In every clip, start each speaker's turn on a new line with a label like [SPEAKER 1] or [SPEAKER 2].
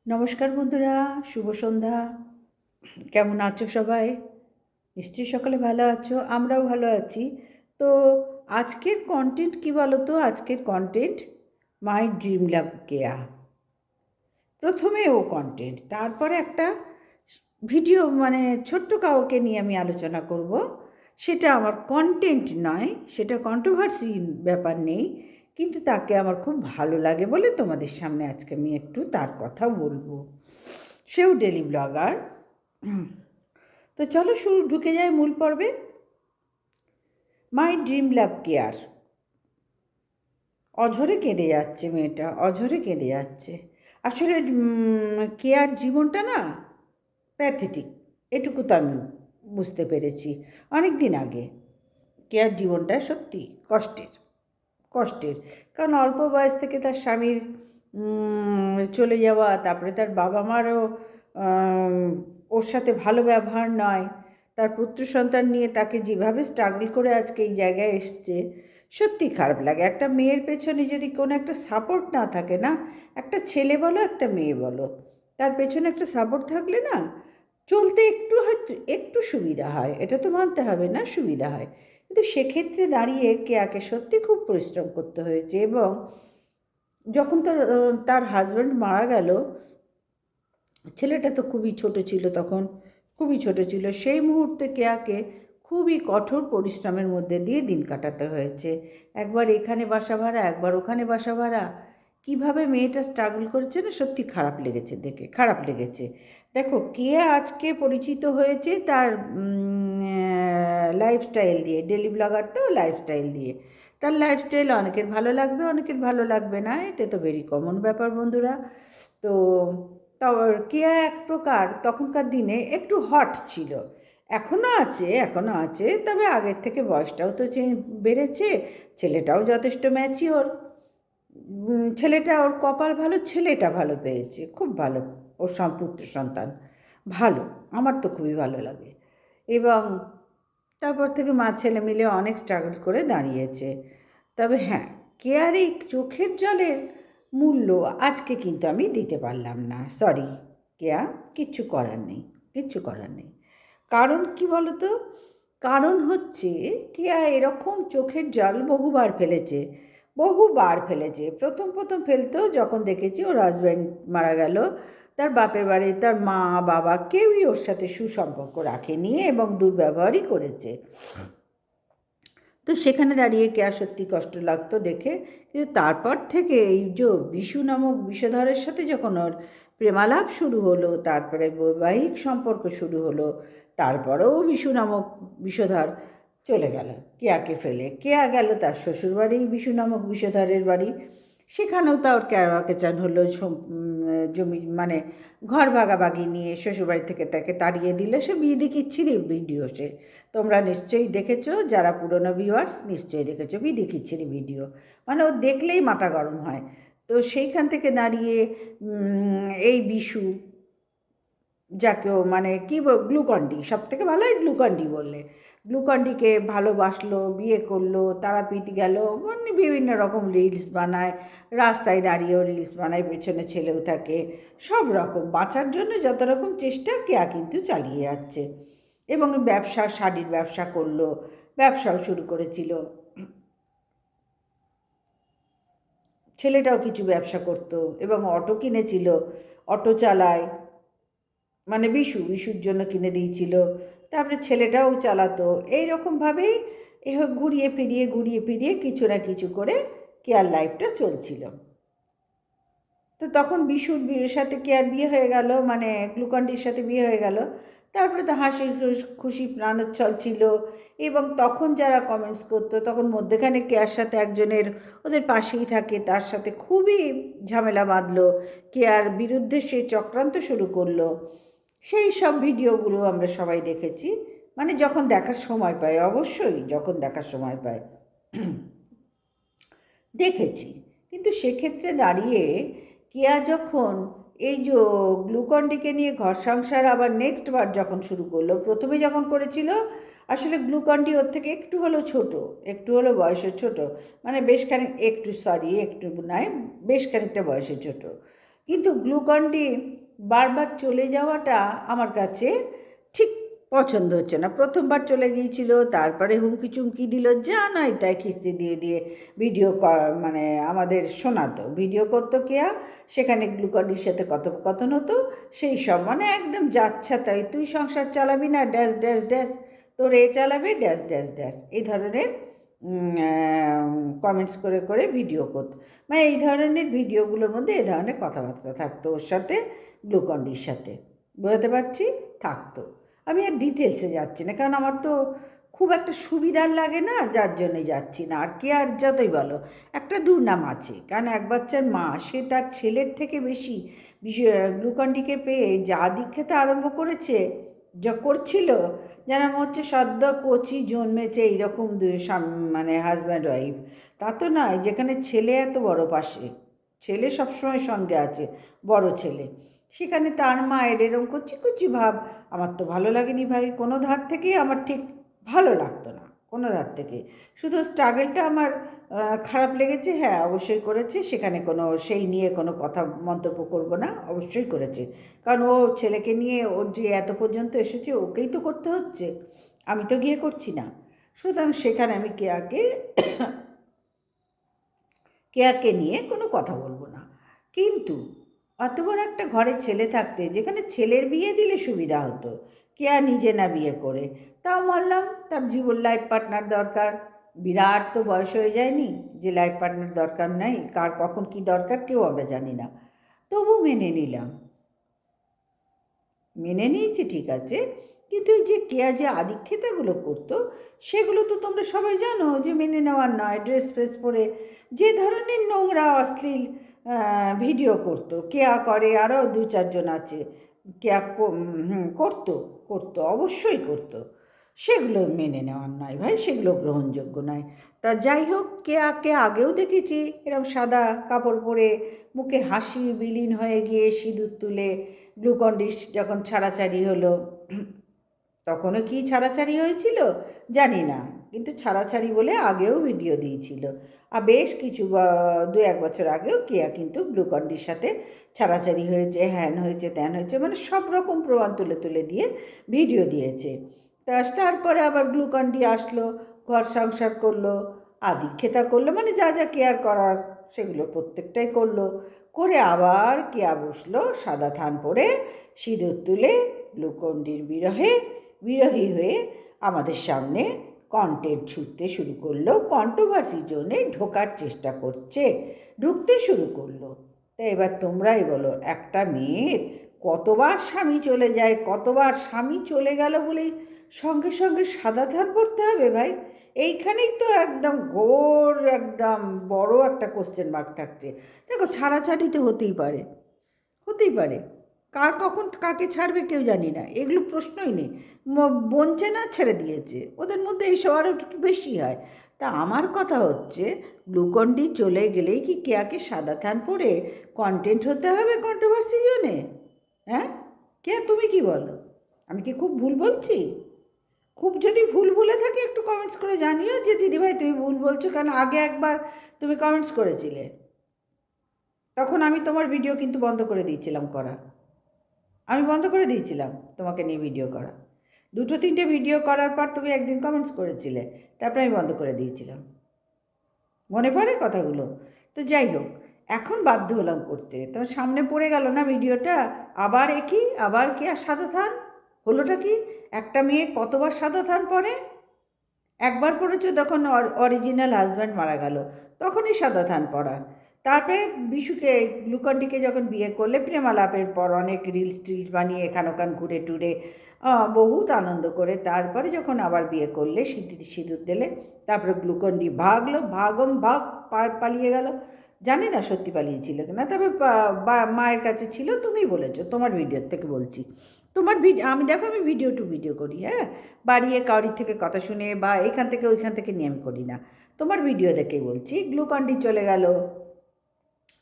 [SPEAKER 1] নমস্কার বন্ধুরা, শুভ সন্ধ্যা। কেমন আছো সবাই? নিশ্চয়ই সকলে ভালো আছো, আমরাও ভালো আছি। তো আজকের কন্টেন্ট কি বলো তো? আজকের কন্টেন্ট মাই ড্রিম লাভ কেয়া। প্রথমে ও কন্টেন্ট, তারপরে একটা ভিডিও, মানে ছোট্ট কাউকে নিয়ে আমি আলোচনা করব। সেটা আমার কন্টেন্ট নয়, সেটা কন্ট্রোভার্সি ব্যাপার নেই, কিন্তু তাকে আমার খুব ভালো লাগে বলে তোমাদের সামনে আজকে আমি একটু তার কথা বলবো। সেও ডেলি ব্লগার। তো চলো ঢুকে যায় মূল পর্বে। My dream love care. অঝরে কেঁদে যাচ্ছে মেয়েটা, অঝরে কেঁদে যাচ্ছে। আসলে কেয়ার জীবনটা না প্যাথেটিক, এটুকু তো আমি বুঝতে পেরেছি অনেক দিন আগে। কেয়ার জীবনটা সত্যি কষ্টের, কষ্টের। কারণ অল্প বয়স থেকে তার স্বামীর চলে যাওয়া, তারপরে তার বাবা মারও ওর সাথে ভালো ব্যবহার নয়, তার পুত্র সন্তান নিয়ে তাকে যেভাবে স্ট্রাগল করে আজকে এই জায়গায় এসছে, সত্যি খারাপ লাগে। একটা মেয়ের পেছনে যদি কোনো একটা সাপোর্ট না থাকে না, একটা ছেলে বলো একটা মেয়ে বলো, তার পেছনে একটা সাপোর্ট থাকলে না চলতে একটু হয়তো একটু সুবিধা হয়, এটা তো মানতে হবে না, সুবিধা হয়। কিন্তু সেক্ষেত্রে দাঁড়িয়ে কেয়াকে সত্যি খুব পরিশ্রম করতে হয়েছে। এবং যখন তার হাজব্যান্ড মারা গেল, ছেলেটা তো খুবই ছোট ছিল তখন, খুবই ছোট ছিল। সেই মুহূর্তে কেয়াকে খুবই কঠোর পরিশ্রমের মধ্যে দিয়ে দিন কাটাতে হয়েছে। একবার এখানে বাসা ভাড়া, একবার ওখানে বাসা ভাড়া। কীভাবে মেয়েটা স্ট্রাগল করেছে না, সত্যি খারাপ লেগেছে, দেখে খারাপ লেগেছে। দেখো, কেয়া আজকে পরিচিত হয়েছে তার লাইফস্টাইল দিয়ে, ডেলি ব্লগার তো, লাইফস্টাইল দিয়ে। তার লাইফস্টাইল অনেকের ভালো লাগবে, অনেকের ভালো লাগবে না, এটা তো ভেরি কমন ব্যাপার বন্ধুরা। তো কেয়া এক প্রকার তখনকার দিনে একটু হট ছিল, এখনও আছে, এখনও আছে, তবে আগের থেকে বয়সটাও তো বেড়েছে, ছেলেটাও যথেষ্ট ম্যাচিওর। ছেলেটা, ওর কপাল ভালো, ছেলেটা ভালো পেয়েছে, খুব ভালো। ওর পুত্র সন্তান ভালো, আমার তো খুবই ভালো লাগে। এবং তারপর থেকে মা ছেলে মিলে অনেক স্ট্রাগল করে দাঁড়িয়েছে। তবে হ্যাঁ, কেয়ার এই চোখের জলের মূল্য আজকে কিন্তু আমি দিতে পারলাম না, সরি কেয়া, কিচ্ছু করার নেই, কিচ্ছু করার নেই। কারণ কি বলো তো? কারণ হচ্ছে কেয়া এরকম চোখের জল বহুবার ফেলেছে, বহুবার ফেলেছে। প্রথম প্রথম ফেলতো যখন দেখেছি ওর হাজব্যান্ড মারা গেল, তার বাপের বাড়ি তার মা বাবা কেউই ওর সাথে সুসম্পর্ক রাখেনি এবং দুর্ব্যবহারই করেছে। তো সেখানে দাঁড়িয়ে কেয়া সত্যি কষ্ট লাগতো দেখে। কিন্তু তারপর থেকে এই যে বিশু নামক বিষধরের সাথে যখন ওর প্রেমালাপ শুরু হলো, তারপরে বৈবাহিক সম্পর্ক শুরু হলো, তারপরেও বিশু নামক বিষধর চলে গেল কেয়াকে ফেলে। কেয়া গেল তার শ্বশুরবাড়ি, বিশু নামক বিষধরের বাড়ি। সেখানেও তার কেচান হলো, জমি মানে ঘর ভাগাভাগি নিয়ে শ্বশুরবাড়ি থেকে তাকে তাড়িয়ে দিল। সে বিয়ে দেখিচ্ছিল ভিডিও, সে তোমরা নিশ্চয়ই দেখেছো, যারা পুরনো ভিউয়ার্স নিশ্চয়ই দেখেছো বিধি খিচ্ছিরি ভিডিও, মানে ও দেখলেই মাথা গরম হয়। তো সেইখান থেকে দাঁড়িয়ে এই বিশু, যাকেও মানে কি গ্লুকন্ডি, সব থেকে ভালো হয় গ্লুকন্ডি বললে, গ্লুকন্ডিকে ভালোবাসলো, বিয়ে করলো, তারাপীঠ গেল, মানে বিভিন্ন রকম রিলস বানায়, রাস্তায় দাঁড়িয়েও রিলস বানায়, পেছনে ছেলেও থাকে, সব রকম বাঁচার জন্য যত রকম চেষ্টা কেয়া কিন্তু চালিয়ে যাচ্ছে। এবং ব্যবসা, শাড়ির ব্যবসা করলো, ব্যবসাও শুরু করেছিল। ছেলেটাও কিছু ব্যবসা করতো এবং অটো কিনেছিল, অটো চালায়, মানে বিশুর জন্য কিনে দিয়েছিল। তারপরে ছেলেটাও চালাতো। এই রকমভাবেই ঘুরিয়ে ফিরিয়ে ঘুরিয়ে ফিরিয়ে কিছু না কিছু করে কেয়ার লাইফটা চলছিল। তো তখন বিশুর সাথে কেয়ার বিয়ে হয়ে গেল, মানে গ্লুকন্ডির সাথে বিয়ে হয়ে গেল। তারপরে তো হাসি খুশি প্রাণোচ্ছল ছিল। এবং তখন যারা কমেন্টস করতো, তখন মধ্যেখানে কেয়ার সাথে একজনের, ওদের পাশেই থাকে, তার সাথে খুবই ঝামেলা বাঁধলো, কেয়ার বিরুদ্ধে সে চক্রান্ত শুরু করলো। সেই সব ভিডিওগুলো আমরা সবাই দেখেছি, মানে যখন দেখার সময় পাই, অবশ্যই যখন দেখার সময় পাই দেখেছি। কিন্তু সেক্ষেত্রে দাঁড়িয়ে কেয়া যখন এই যে গ্লুকন্ডিকে নিয়ে ঘর সংসার আবার নেক্সট বার যখন শুরু করলো, প্রথমে যখন করেছিল আসলে গ্লুকন্ডি ওর থেকে একটু হলো ছোট, একটু হলো বয়সে ছোট, মানে বেশ খানিক, একটু সরি একটু নয়, বেশ খানিকটা বয়সে ছোট। কিন্তু গ্লুকন-ডি বারবার চলে যাওয়াটা আমার কাছে ঠিক পছন্দ হচ্ছে না। প্রথমবার চলে গিয়েছিল, তারপরে হুমকি চুমকি দিল, যা নয় তাই খিস্তি দিয়ে দিয়ে ভিডিও মানে আমাদের শোনাতো, ভিডিও করতো কেয়া, সেখানে গ্লুকন-ডির সাথে কথোপকথন হতো, সেই সব মানে একদম যাচ্ছা তাই, তুই সংসার চালাবি না, ড্যাশ ড্যাশ ড্যাশ, তোর এ চালাবে, ড্যাশ ড্যাশ ড্যাশ, এই ধরনের কমেন্টস করে করে ভিডিও করতো। মানে এই ধরনের ভিডিওগুলোর মধ্যে এই ধরনের কথাবার্তা থাকতো ওর সাথে, গ্লুকন-ডির সাথে, বোঝাতে পারছি, থাকতো। আমি আর ডিটেলসে যাচ্ছি না, কারণ আমার তো খুব একটা সুবিধার লাগে না, যার জন্যই যাচ্ছি না। আর কে আর যতই বলো, একটা দুর্নাম আছে, কারণ এক বাচ্চার মা, সে তার ছেলের থেকে বেশি গ্লুকন-ডিকে পেয়ে যা দীক্ষাতে আরম্ভ করেছে, যা করছিল, যেন মনে হচ্ছে সদ্য কচি জন্মেছে এইরকম মানে হাজব্যান্ড ওয়াইফ। তা তো নয়, যেখানে ছেলে এত বড় পাশে, ছেলে সবসময় সঙ্গে আছে, বড় ছেলে, সেখানে তার মায়ের এরকম কচি কচি ভাব, আমার তো ভালো লাগেনি ভাই, কোনো ধার থেকেই আমার ঠিক ভালো লাগতো না, কোনো ধার থেকে। শুধু স্ট্রাগলটা আমার খারাপ লেগেছে, হ্যাঁ অবশ্যই করেছে, সেখানে কোনো সেই নিয়ে কোনো কথা মন্তব্য করব না, অবশ্যই করেছে, কারণ ও ছেলেকে নিয়ে ওর যে এত পর্যন্ত এসেছে, ওকেই তো করতে হচ্ছে, আমি তো গিয়ে করছি না। সুতরাং সেখানে আমি কেয়াকে নিয়ে কোনো কথা বলবো না। কিন্তু অত বড় একটা ঘরে ছেলে থাকতে, যেখানে ছেলের বিয়ে দিলে সুবিধা হতো, কেয়া নিজে না বিয়ে করে, তাও মানলাম তার জীবন লাইফ পার্টনার দরকার, বিরাট তো বয়স হয়ে যায়নি যে লাইফ পার্টনার দরকার নাই, কার কখন কি দরকার কেউ আমরা জানি না, তবু মেনে নিলাম, মেনে নিয়েছি, ঠিক আছে। কিন্তু যে কেয়া যে আদিক্ষেতাগুলো করতো, সেগুলো তো তোমরা সবাই জানো যে মেনে নেওয়ার নয়। ড্রেস ফ্রেস পরে যে ধরনের নোংরা অশ্লীল ভিডিও করতো, কেয়া করে, আরও দু চারজন আছে, কেয়া করতো, করতো, অবশ্যই করতো, সেগুলো মেনে নেওয়ার নয় ভাই, সেগুলো গ্রহণযোগ্য নয়। তা যাই হোক, কেয়াকে আগেও দেখেছি এরকম সাদা কাপড় পরে, মুখে হাসি বিলীন হয়ে গিয়ে সিঁদুর তুলে, গ্লুকন-ডি যখন ছাড়াছাড়ি হলো, তখনও কি ছাড়াছাড়ি হয়েছিল জানি না, কিন্তু ছাড়াছাড়ি বলে আগেও ভিডিও দিয়েছিল। আর বেশ কিছু দু এক বছর আগেও কেয়া কিন্তু গ্লুকন-ডির সাথে ছাড়াছাড়ি হয়েছে, হ্যান হয়েছে, ত্যান হয়েছে, মানে সব রকম প্রমাণ তুলে তুলে দিয়ে ভিডিও দিয়েছে। তারপরে আবার গ্লুকন-ডি আসলো, ঘর সংসার করলো, আদিক্ষেতা করলো, মানে যা যা কেয়ার করার সেগুলো প্রত্যেকটাই করলো, করে আবার কেয়া বসলো সাদা থান পরে, সিঁদুর তুলে, গ্লুকন-ডির বিরহী হয়ে আমাদের সামনে কন্টেন্ট ছুটতে শুরু করলো, কন্ট্রোভার্সি জোনে ঢোকার চেষ্টা করছে, ঢুকতে শুরু করলো। তা এবার তোমরাই বলো, একটা মেয়ের কতবার স্বামী চলে যায়, কতবার স্বামী চলে গেল বলেই সঙ্গে সঙ্গে সাদা থান পড়তে হবে ভাই? এইখানেই তো একদম ঘোর, একদম বড় একটা কোশ্চেন মার্ক থাকছে। দেখো, ছাড়াছাড়ি তো হতেই পারে, হতেই পারে, কার কখন কাকে ছাড়বে কেউ জানি না, এগুলো প্রশ্নই নেই। বঞ্চে না, ছেড়ে দিয়েছে, ওদের মধ্যে এইসব আরও একটু বেশি হয়। তা আমার কথা হচ্ছে, গ্লুকন-ডি চলে গেলেই কি কেয়াকে সাদা থান পরে কন্টেন্ট হতে হবে কন্ট্রোভার্সি জোনে? হ্যাঁ, কেয়া তুমি কি বলো? আমি কি খুব ভুল বলছি? খুব যদি ভুল বলে থাকি একটু কমেন্টস করে জানিও যে দিদিভাই তুমি ভুল বলছো, কারণ আগে একবার তুমি কমেন্টস করেছিলে, তখন আমি তোমার ভিডিও কিন্তু বন্ধ করে দিয়েছিলাম করা, আমি বন্ধ করে দিয়েছিলাম তোমাকে নিয়ে ভিডিও করা। দুটো তিনটে ভিডিও করার পর তুমি একদিন কমেন্টস করেছিলে, তারপরে আমি বন্ধ করে দিয়েছিলাম, মনে পড়ে কথাগুলো? তো যাই হোক, এখন বাধ্য হলাম করতে, তোমার সামনে পড়ে গেল না ভিডিওটা, আবার একই, আবার কি আর সাদা থান হলোটা কি? একটা মেয়ে কতবার সাদা থান পরে? একবার পড়েছো তখন অরিজিনাল হাজব্যান্ড মারা গেল, তখনই সাদা থান পড়া। তারপরে বিশুকে, গ্লুকন-ডিকে যখন বিয়ে করলে, প্রেমালাপের পর অনেক রিলস টিলস বানিয়ে এখান ওখান ঘুরে টুরে বহুত আনন্দ করে, তারপরে যখন আবার বিয়ে করলে, সিঁদুর দিলে, তারপরে গ্লুকন-ডি ভাগলো, ভাগ পালিয়ে গেল। জানি না সত্যি পালিয়েছিল কিনা, তবে মায়ের কাছে ছিল, তুমি বলেছো, তোমার ভিডিওর থেকে বলছি, তোমার ভিডিও আমি, দেখো আমি ভিডিও টু ভিডিও করি, হ্যাঁ, বাড়িয়ে কাউরির থেকে কথা শুনে বা এখান থেকে ওইখান থেকে নিয়ে আমি করি না, তোমার ভিডিও দেখেই বলছি। গ্লুকন-ডি চলে গেল,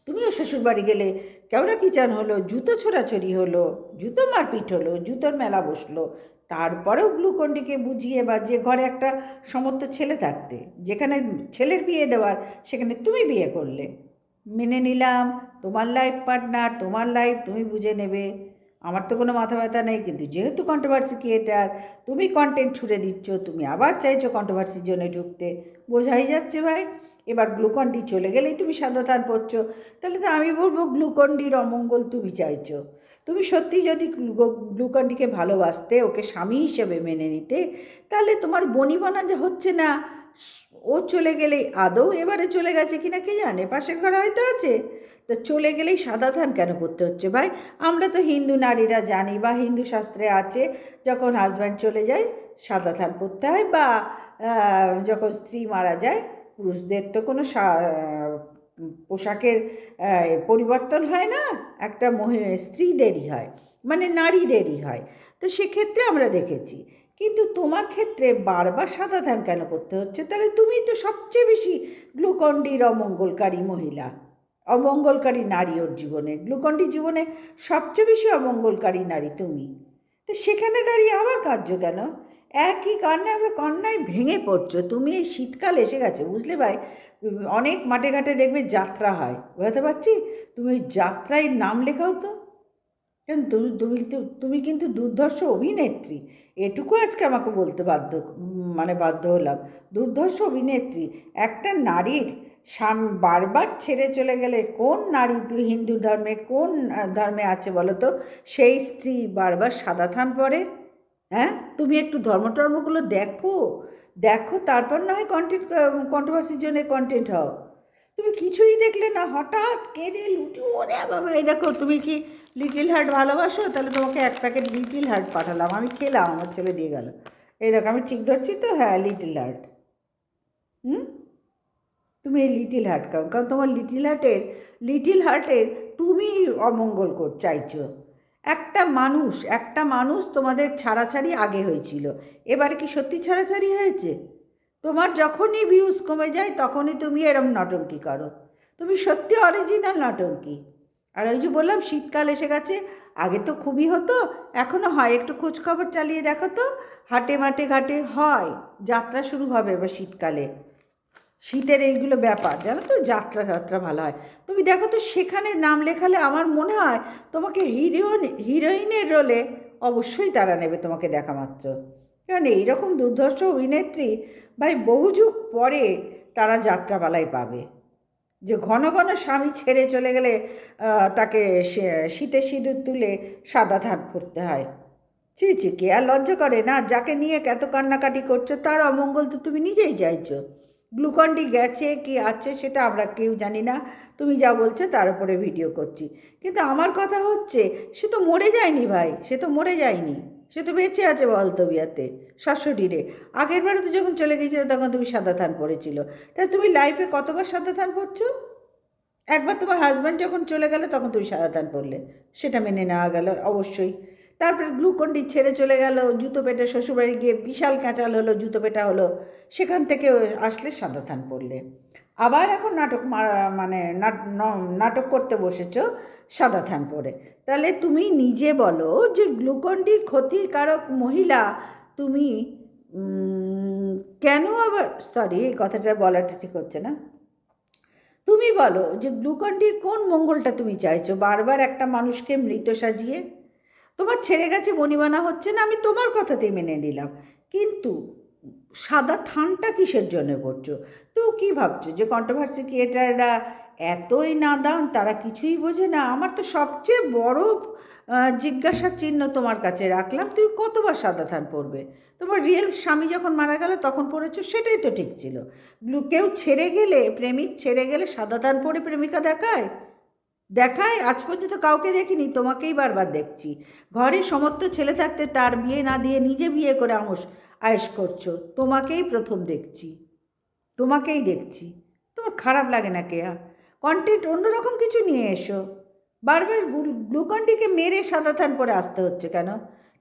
[SPEAKER 1] তুমিও শ্বশুরবাড়ি গেলে, কেওড়া কিচান হলো, জুতো ছোড়াছড়ি হলো, জুতো মারপিট হলো, জুতোর মেলা বসলো, তারপরেও গ্লুকন-ডিকে বুঝিয়ে বা যে ঘরে একটা সমর্থ ছেলে থাকতে, যেখানে ছেলের বিয়ে দেওয়ার, সেখানে তুমি বিয়ে করলে, মেনে নিলাম, তোমার লাইফ পার্টনার, তোমার লাইফ তুমি বুঝে নেবে, আমার তো কোনো মাথা ব্যথা নেই। কিন্তু যেহেতু কন্ট্রোভার্সি ক্রিয়েটার, তুমি কন্টেন্ট ছুড়ে দিচ্ছ, তুমি আবার চাইছো কন্ট্রোভার্সির জন্য ঢুকতে, বোঝাই যাচ্ছে ভাই। এবার গ্লুকন ডি চলে গেলেই তুমি সাদা থান পড়ছো, তাহলে তো আমি বলবো গ্লুকন ডির অমঙ্গল তুমি চাইছো। তুমি সত্যি যদি গ্লুকন ডিকে ভালোবাসতে, ওকে স্বামী হিসেবে মেনে নিতে, তাহলে তোমার বনিবনা যে হচ্ছে না, ও চলে গেলেই, আদৌ এবারে চলে গেছে কিনা কে জানে, পাশের ঘরে হয়তো আছে, তো চলে গেলেই সাদা ধান কেন করতে হচ্ছে ভাই? আমরা তো হিন্দু নারীরা জানি, বা হিন্দু শাস্ত্রে আছে, যখন হাজব্যান্ড চলে যায় সাদা ধান পরতে হয়, বা যখন স্ত্রী মারা যায় পুরুষদের তো কোনো পোশাকের পরিবর্তন হয় না, একটা স্ত্রীদেরই হয়, মানে নারীদেরই হয়। তো সেক্ষেত্রে আমরা দেখেছি। কিন্তু তোমার ক্ষেত্রে বারবার সাদা ধান কেন করতে হচ্ছে? তাহলে তুমি তো সবচেয়ে বেশি গ্লুকন ডির অমঙ্গলকারী মহিলা, অমঙ্গলকারী নারী ওর জীবনে, গ্লুকন ডির জীবনে সবচেয়ে বেশি অমঙ্গলকারী নারী তুমি। তো সেখানে দাঁড়িয়ে আবার কার্য কেন? একই কান্নায় আমরা কান্নায় ভেঙে পড়ছো। তুমি এই শীতকাল এসে গেছে বুঝলে ভাই, অনেক মাঠে ঘাটে দেখবে যাত্রা হয়, বুঝতে পারছি, তুমি ওই যাত্রায় নাম লেখাও তো। কেন তুমি কিন্তু দুর্ধর্ষ অভিনেত্রী, এটুকু আজকে আমাকে বলতে মানে বাধ্য হলাম। দুর্ধর্ষ অভিনেত্রী, একটা নারীর বারবার ছেড়ে চলে গেলে, কোন নারী হিন্দু ধর্মে কোন ধর্মে আছে বলো তো সেই স্ত্রী বারবার সাদা থান পরে? হ্যাঁ, তুমি একটু ধর্মটর্মগুলো দেখো, দেখো, তারপর না হয় কন্ট্রোভার্সির জন্য কন্টেন্ট হও। তুমি কিছুই দেখলে না, হঠাৎ কেঁদে লুটু, ওরে বাবা! এই দেখো, তুমি কি লিটিল হার্ট ভালোবাসো? তাহলে তোমাকে এক প্যাকেট লিটিল হার্ট পাঠালাম, আমি খেলাম, আমার ছেলে দিয়ে গেল। এই দেখো, আমি ঠিক ধরছি তো? হ্যাঁ, লিটিল হার্ট। হুম, তুমি এই লিটিল হার্ট খাও, কারণ তোমার লিটিল হার্টের তুমি অমঙ্গল চাইছো। একটা মানুষ তোমাদের ছাড়াছাড়ি আগে হয়েছিল, এবারে কি সত্যি ছাড়াছাড়ি হয়েছে? তোমার যখনই ভিউজ কমে যায় তখনই তুমি এরম নটঙ্কি করো, তুমি সত্যি অরিজিনাল নটঙ্কি। আর ওই যে বললাম শীতকাল এসে গেছে, আগে তো খুবই হতো, এখনও হয়, একটু খোঁজখবর চালিয়ে দেখো তো, হাটে মাঠে ঘাটে হয়, যাত্রা শুরু হবে এবার শীতকালে। শীতের এইগুলো ব্যাপার জানো তো, যাত্রা ভালো হয়। তুমি দেখো তো, সেখানে নাম লেখালে আমার মনে হয় তোমাকে হিরোইনের রোলে অবশ্যই তারা নেবে তোমাকে দেখা মাত্র। কারণ এইরকম দুর্ধর্ষ অভিনেত্রী ভাই বহু যুগ পরে তারা যাত্রাপালায় পাবে। যে ঘন ঘন স্বামী ছেড়ে চলে গেলে তাকে শীতে সিঁদুর তুলে সাদা ধান পরতে হয়। ছি ছি, কে আর লজ্জা করে না? যাকে নিয়ে এত কান্নাকাটি করছো তার অমঙ্গল তো তুমি নিজেই চাইছো। গ্লুকন-ডি গেছে কি আছে সেটা আমরা কেউ জানি না, তুমি যা বলছো তার উপরে ভিডিও করছি। কিন্তু আমার কথা হচ্ছে, সে তো মরে যায়নি ভাই, সে তো মরে যায়নি, সে তো বেঁচে আছে বলতবিয়াতে, শাশুড়িরে। আগের বারে তো যখন চলে গিয়েছিল তখন তুমি সাদা থান পড়েছিল, তাই তুমি লাইফে কতবার সাদা থান পড়ছো? একবার তোমার হাজব্যান্ড যখন চলে গেল তখন তুমি সাদা থান পরলে, সেটা মেনে নেওয়া গেল অবশ্যই। তারপরে গ্লুকন-ডি ছেড়ে চলে গেল, জুতো পেটে শ্বশুরবাড়ি গিয়ে বিশাল ক্যাঁচাল হলো, জুতো পেটা হলো, সেখান থেকে আসলে সাদা থান পরলে। আবার এখন মানে নাটক করতে বসেছ সাদা থান পরে। তাহলে তুমি নিজে বলো যে গ্লুকন-ডির ক্ষতিকারক মহিলা তুমি, কেন আবার, সরি এই কথাটা বলাটা ঠিক হচ্ছে না, তুমি বলো যে গ্লুকন-ডির কোন মঙ্গলটা তুমি চাইছো বারবার একটা মানুষকে মৃত সাজিয়ে? তোমার ছেড়ে গেছে বনিবানা হচ্ছে না, আমি তোমার কথাতেই মেনে নিলাম, কিন্তু সাদা থানটা কিসের জন্য পড়ছো? তো কি ভাবছো যে কন্ট্রোভার্সি ক্রিয়েটাররা এতই নাদান, তারা কিছুই বোঝে না? আমার তো সবচেয়ে বড় জিজ্ঞাসার চিহ্ন তোমার কাছে রাখলাম, তুমি কতবার সাদা থান পড়বে? তোমার রিয়েল স্বামী যখন মারা গেল তখন পড়েছো, সেটাই তো ঠিক ছিল। কেউ ছেড়ে গেলে, প্রেমিক ছেড়ে গেলে সাদা থান পরে প্রেমিকা দেখায়? দেখায়? আজ পর্যন্ত কাউকে দেখিনি, তোমাকেই বারবার দেখছি। ঘরে সমস্ত ছেলে থাকতে তার বিয়ে না দিয়ে নিজে বিয়ে করে আয়েশ করছো, তোমাকেই প্রথম দেখছি, তোমাকেই দেখছি। তোমার খারাপ লাগে না কেয়া? কন্টেন্ট অন্যরকম কিছু নিয়ে এসো, বারবার গ্লুকন-ডিকে মেরে সাদা থান পরে আসতে হচ্ছে কেন?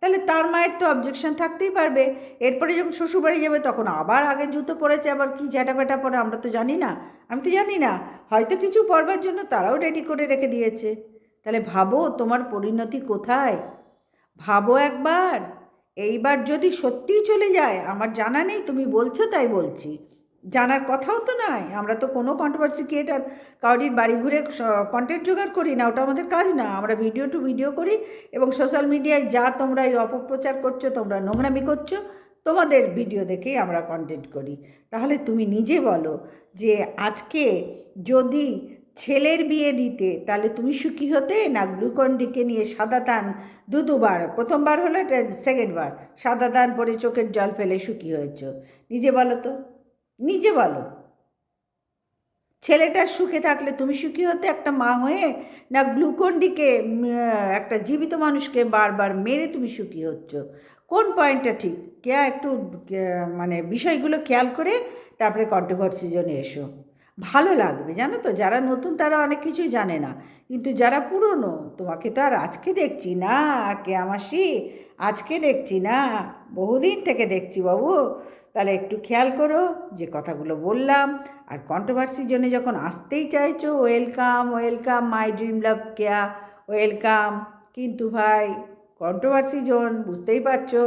[SPEAKER 1] তাহলে তার মায়ের তো অবজেকশন থাকতেই পারবে, এরপরে যখন শ্বশুরবাড়ি যাবে তখন আবার আগে জুতো পরেছে, আবার কি ঝ্যাটাপ্যাটা পরে, আমরা তো জানি না, আমি তো জানি না, হয়তো কিছু পরবার জন্য তারাও রেডি করে রেখে দিয়েছে। তাহলে ভাবো তোমার পরিণতি কোথায়, ভাবো একবার। এইবার যদি সত্যিই চলে যায়, আমার জানা নেই, তুমি বলছো তাই বলছি, জানার কথাও তো নয়। আমরা তো কোনো কন্ট্রোভার্সি ক্রিয়েটার কাউরির বাড়ি ঘুরে কন্টেন্ট জোগাড় করি না, ওটা আমাদের কাজ না। আমরা ভিডিও টু ভিডিও করি এবং সোশ্যাল মিডিয়ায় যা তোমরা এই অপপ্রচার করছো, তোমরা নোংরামি করছো, তোমাদের ভিডিও দেখেই আমরা কন্টেন্ট করি। তাহলে তুমি নিজে বলো যে আজকে যদি ছেলের বিয়ে দিতে তাহলে তুমি সুখী হতে, না গ্লুকন ডিকে নিয়ে সাদা দান দুবার, প্রথমবার হলো, এটা সেকেন্ড বার সাদা দান পরে চোখের জল ফেলে সুখী হয়েছো? নিজে বলো তো, নিজে বলো। ছেলেটার সুখে থাকলে তুমি সুখী হতে একটা মা হয়ে, না গ্লুকন ডিকে একটা জীবিত মানুষকে বারবার মেরে তুমি সুখী হচ্ছ? কোন পয়েন্টটা ঠিক? একটু মানে বিষয়গুলো খেয়াল করে তারপরে কন্ট্রোভার্সি জন্য এসো। ভালো লাগবে জানো তো। যারা নতুন তারা অনেক কিছুই জানে না, কিন্তু যারা পুরনো, তোমাকে তো আর আজকে দেখছি না কে আমাসি, আজকে দেখছি না, বহুদিন থেকে দেখছি বাবু। তাহলে একটু খেয়াল করো যে কথাগুলো বললাম। আর কন্ট্রোভার্সির জন্য যখন আসতেই চাইছো, welcome welcome my dream love Keya, welcome. কিন্তু ভাই কন্ট্রোভার্সি জোন, বুঝতেই পারছো,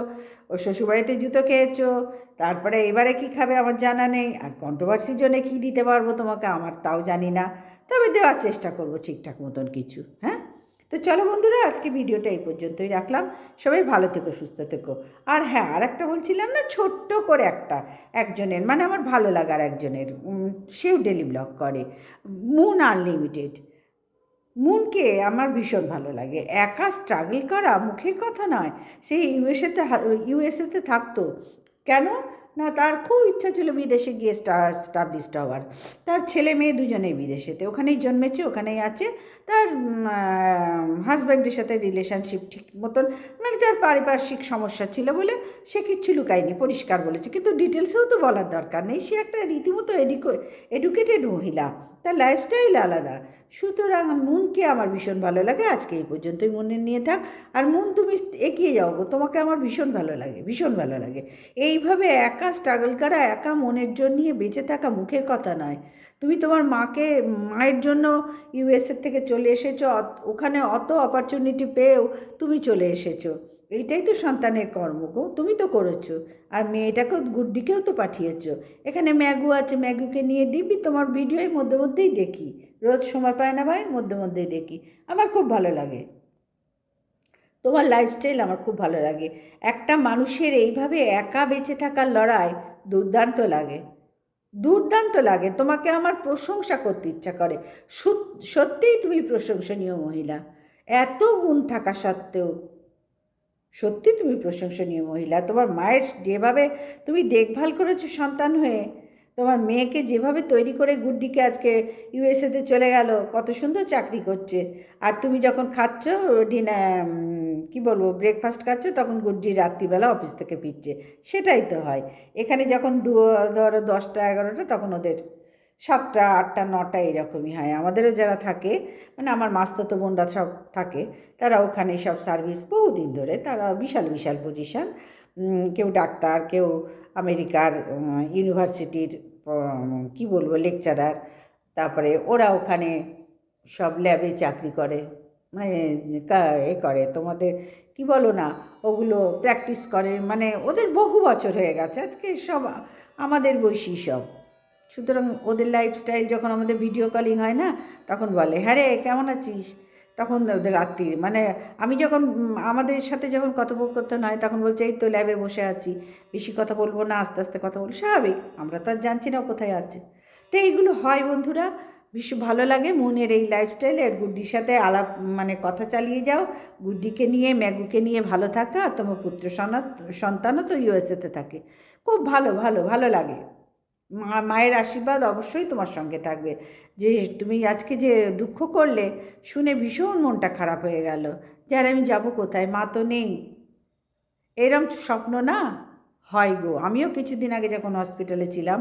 [SPEAKER 1] ও শ্বশুরবাড়িতে জুতো খেয়েছো, তারপরে এবারে কি খাবে আমার জানা নেই। আর কন্ট্রোভার্সির জন্য কী দিতে পারবো তোমাকে আমার তাও জানি না, তবে দেওয়ার চেষ্টা করবো ঠিকঠাক মতন কিছু। হ্যাঁ, তো চলো বন্ধুরা, আজকে ভিডিওটা এই পর্যন্তই রাখলাম। সবাই ভালো থেকো, সুস্থ থেকো। আর হ্যাঁ, আর একটা বলছিলাম না, ছোট্ট করে একটা, একজনের মানে আমার ভালো লাগার একজনের, সেও ডেলি ব্লগ করে, মুন আনলিমিটেড। মুনকে আমার ভীষণ ভালো লাগে। একা স্ট্রাগল করা মুখের কথা নয়। সে ইউএসএতে থাকতো কেন না, তার খুব ইচ্ছা ছিল বিদেশে গিয়ে স্টাবলিশড হওয়ার। তার ছেলে মেয়ে দুজনেই বিদেশেতে, ওখানেই জন্মেছে, ওখানেই আছে। তার হাজব্যান্ডের সাথে রিলেশনশিপ ঠিক মতন, মানে তার পারিপার্শ্বিক সমস্যা ছিল বলে সে কিচ্ছু লুকায়নি, পরিষ্কার বলেছে। কিন্তু ডিটেলসেও তো বলার দরকার নেই, সে একটা রীতিমতো এডুকেটেড মহিলা, তার লাইফস্টাইল আলাদা। সুতরাং মুনকে আমার ভীষণ ভালো লাগে। আজকে এই পর্যন্তই মনে নিয়ে থাক। আর মুন, তুমি এগিয়ে যাও গো, তোমাকে আমার ভীষণ ভালো লাগে, ভীষণ ভালো লাগে। এইভাবে একা স্ট্রাগল করা, একা মনের জন্য নিয়ে বেঁচে থাকা মুখের কথা নয়। তুমি তোমার মায়ের জন্য ইউএসএ থেকে চলে এসেছো, ওখানে অত অপরচুনিটি পেয়েও তুমি চলে এসেছো। এইটাই তো সন্তানের কর্ম গো, তুমি তো করেছো। আর মেয়েটাকেও, গুড্ডিকেও তো পাঠিয়েছো। এখানে ম্যাগু আছে, ম্যাগুকে নিয়ে দিবি, তোমার ভিডিওর মধ্যে মধ্যেই দেখি। রোজ সময় পায় না ভাই, মধ্যে মধ্যেই দেখি। আমার খুব ভালো লাগে, তোমার লাইফস্টাইল আমার খুব ভালো লাগে। একটা মানুষের এইভাবে একা বেঁচে থাকার লড়াই দুর্দান্ত লাগে, দুর্দান্ত লাগে। তোমাকে আমার প্রশংসা করতে ইচ্ছা করে। সত্যিই তুমি প্রশংসনীয় মহিলা, এত গুণ থাকা সত্ত্বেও। সত্যি তুমি প্রশংসনীয় মহিলা। তোমার মায়ের যেভাবে তুমি দেখভাল করেছো সন্তান হয়ে, তোমার মেয়েকে যেভাবে তৈরি করে গুড্ডিকে আজকে ইউএসএতে চলে গেল, কত সুন্দর চাকরি করছে। আর তুমি যখন খাচ্ছ ডিনার, কী বলবো, ব্রেকফাস্ট খাচ্ছ, তখন গুড্ডি রাত্রিবেলা অফিস থেকে ফিরছে। সেটাই তো হয়। এখানে যখন ধরো 10টা 11টা, তখন ওদের 7টা 8টা 9টা এরকমই হয়। আমাদেরও যারা থাকে, মানে আমার মাস্তুতো বোনরা সব থাকে, তারা ওখানে সব সার্ভিস বহুদিন ধরে, তারা বিশাল বিশাল পজিশান। কেউ ডাক্তার, কেউ আমেরিকার ইউনিভার্সিটির কী বলবো লেকচারার। তারপরে ওরা ওখানে সব ল্যাবে চাকরি করে, মানে এ করে, তোমাদের কি বলো না, ওগুলো প্র্যাকটিস করে, মানে ওদের বহু বছর হয়ে গেছে আজকে, সব আমাদের বয়সী সব। সুতরাং ওদের লাইফস্টাইল, যখন আমাদের ভিডিও কলিং হয় না, তখন বলে হ্যাঁ রে কেমন আছিস, তখন ওদের রাত্রির, মানে আমি যখন আমাদের সাথে যখন কথোপকথন হয়, তখন বলছে এই তো ল্যাবে বসে আছি, বেশি কথা বলবো না, আস্তে আস্তে কথা বলবো, স্বাভাবিক, আমরা তো আর জানছি না কোথায় আছে। তো এইগুলো হয় বন্ধুরা, ভীষণ ভালো লাগে মনের এই লাইফস্টাইলে। আর গুড্ডির সাথে আলাপ, মানে কথা চালিয়ে যাও, গুড্ডিকে নিয়ে, ম্যাগুকে নিয়ে ভালো থাকা। আর তোমার পুত্র সন্তানও তো ইউএসএতে থাকে। খুব ভালো ভালো ভালো লাগে। মায়ের আশীর্বাদ অবশ্যই তোমার সঙ্গে থাকবে। যে তুমি আজকে যে দুঃখ করলে, শুনে ভীষণ মনটা খারাপ হয়ে গেল, যে আর আমি যাবো কোথায়, মা তো নেই। এরম স্বপ্ন না হয় গো। আমিও কিছুদিন আগে যখন হসপিটালে ছিলাম,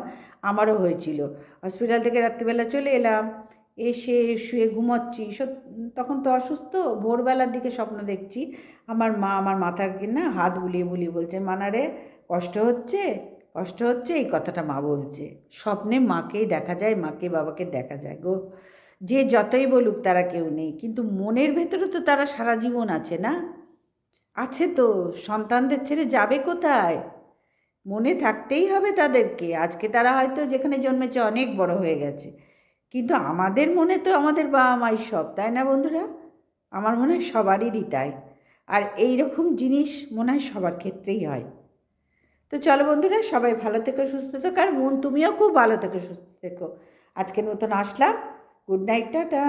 [SPEAKER 1] আমারও হয়েছিল। হসপিটাল থেকে রাত্রিবেলা চলে এলাম, এসে শুয়ে ঘুমোচ্ছি, তখন তো অসুস্থ। ভোরবেলার দিকে স্বপ্ন দেখছি, আমার মা আমার মাথার না হাত বুলিয়ে বুলিয়ে বলছে, মানারে কষ্ট হচ্ছে, কষ্ট হচ্ছে, এই কথাটা মা বলছে। স্বপ্নে মাকেই দেখা যায়, মাকে বাবাকে দেখা যায় গো। যে যতই বলুক তারা কেউ নেই, কিন্তু মনের ভেতরে তো তারা সারা জীবন আছে না, আছে তো। সন্তানদের ছেড়ে যাবে কোথায়? মনে থাকতেই হবে তাদেরকে। আজকে তারা হয়তো যেখানে জন্মেছে অনেক বড় হয়ে গেছে, কিন্তু আমাদের মনে তো আমাদের বাবা মাই সব, তাই না বন্ধুরা? আমার মনে হয় সবারই তাই। আর এই রকম জিনিস মনে হয় সবার ক্ষেত্রেই হয়। তো চলো বন্ধুরা, সবাই ভালো থেকো, সুস্থ থেকো, আর তুমিও খুব ভালো থেকো, সুস্থ থেকো। আজকের মতন আসলাম। Good night, tata.